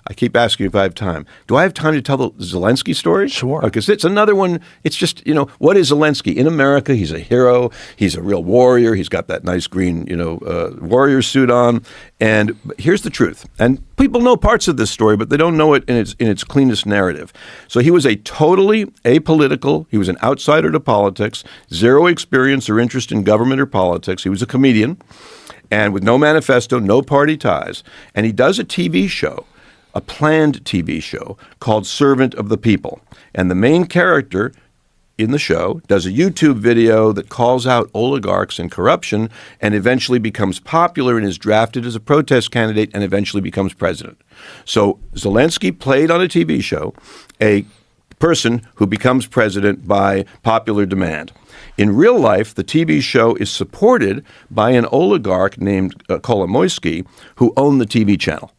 I keep asking you if I have time. Do I have time to tell the Zelensky story? Sure. Because it's another one. It's just, what is Zelensky? In America, he's a hero. He's a real warrior. He's got that nice green, warrior suit on. And here's the truth. And people know parts of this story, but they don't know it in its cleanest narrative. So he was a totally apolitical. He was an outsider to politics, zero experience or interest in government or politics. He was a comedian and with no manifesto, no party ties. And he does a TV show, a planned TV show called Servant of the People. And the main character in the show does a YouTube video that calls out oligarchs and corruption and eventually becomes popular and is drafted as a protest candidate and eventually becomes president. So Zelensky played on a TV show a person who becomes president by popular demand. In real life, the TV show is supported by an oligarch named Kolomoisky, who owned the TV channel.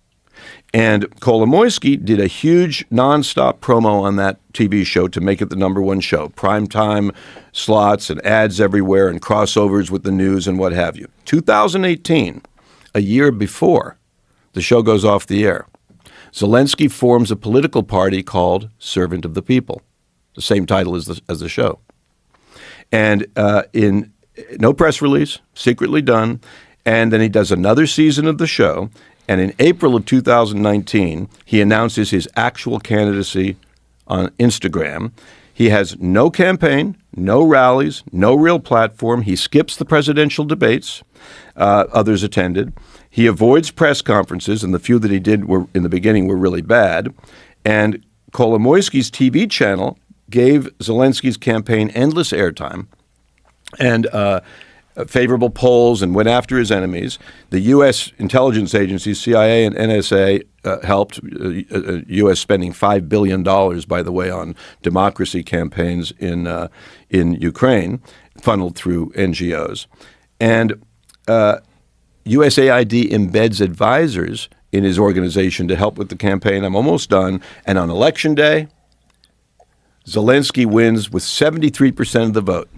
And Kolomoisky did a huge nonstop promo on that TV show to make it the #1 show. Primetime slots and ads everywhere and crossovers with the news and what have you. 2018, a year before the show goes off the air, Zelensky forms a political party called Servant of the People, the same title as the show. And in no press release, secretly done, and then he does another season of the show. And in April of 2019, he announces his actual candidacy on Instagram. He has no campaign, no rallies, no real platform. He skips the presidential debates. Others attended. He avoids press conferences, and the few that he did were in the beginning were really bad. And Kolomoisky's TV channel gave Zelensky's campaign endless airtime and favorable polls and went after his enemies. The U.S. intelligence agencies, CIA and NSA, helped, U.S. spending $5 billion, by the way, on democracy campaigns in Ukraine, funneled through NGOs. And USAID embeds advisors in his organization to help with the campaign. I'm almost done. And on Election Day, Zelensky wins with 73% of the vote.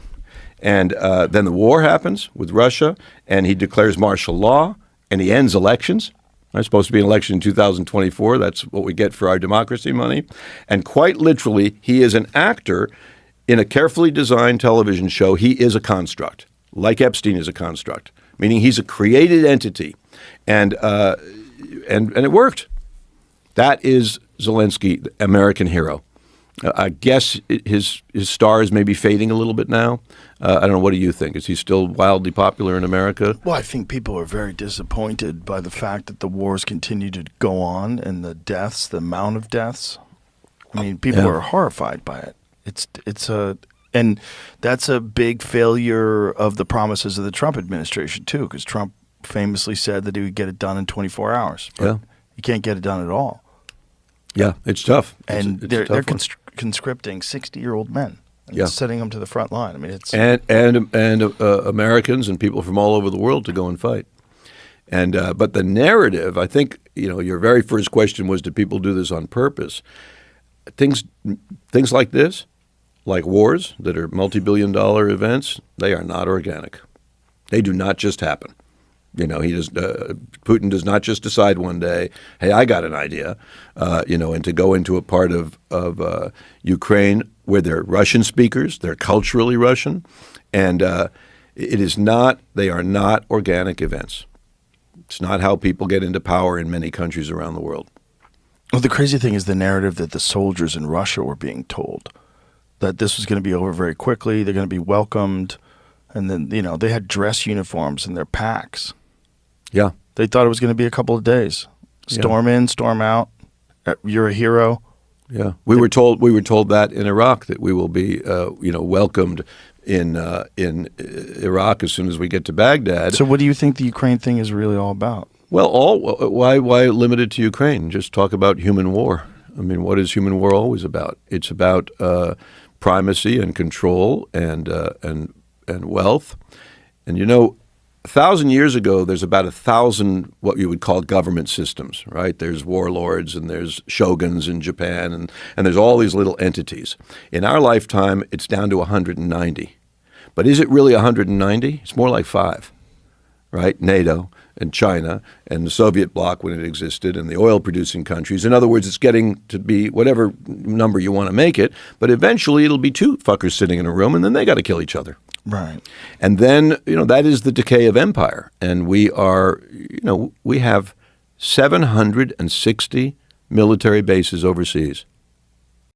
And then the war happens with Russia, and he declares martial law, and he ends elections. There's supposed to be an election in 2024. That's what we get for our democracy money. And quite literally, he is an actor in a carefully designed television show. He is a construct, like Epstein is a construct, meaning he's a created entity. And it worked. That is Zelensky, the American hero. I guess his star is maybe fading a little bit now. I don't know. What do you think? Is he still wildly popular in America? Well, I think people are very disappointed by the fact that the wars continue to go on and the deaths, the amount of deaths. I mean, people are horrified by it. And that's a big failure of the promises of the Trump administration too, because Trump famously said that he would get it done in 24 hours. But you can't get it done at all. Yeah, it's tough. And they're conscripting 60-year-old men and sending them to the front line. I mean, it's and Americans and people from all over the world to go and fight. And but the narrative, I think, your very first question was, did people do this on purpose? Things like this, like wars that are multi-billion-dollar events, they are not organic. They do not just happen. Putin does not just decide one day, hey, I got an idea, and to go into a part of Ukraine where they're Russian speakers, they're culturally Russian, and they are not organic events. It's not how people get into power in many countries around the world. Well, the crazy thing is the narrative that the soldiers in Russia were being told, that this was going to be over very quickly, they're going to be welcomed, and then, they had dress uniforms in their packs. Yeah. They thought it was going to be a couple of days. Storm in, storm out. You're a hero. Yeah. We were told that in Iraq, that we will be welcomed in Iraq as soon as we get to Baghdad. So what do you think the Ukraine thing is really all about? Well, why limit it to Ukraine? Just talk about human war. I mean, what is human war always about? It's about primacy and control and wealth. And 1,000 years ago, there's about 1,000 what you would call government systems, right? There's warlords and there's shoguns in Japan and there's all these little entities. In our lifetime, it's down to 190. But is it really 190? It's more like 5, right? NATO, and China and the Soviet bloc when it existed and the oil-producing countries. In other words, it's getting to be whatever number you want to make it, but eventually it'll be two fuckers sitting in a room, and then they got to kill each other. Right. And then, that is the decay of empire. And we have 760 military bases overseas.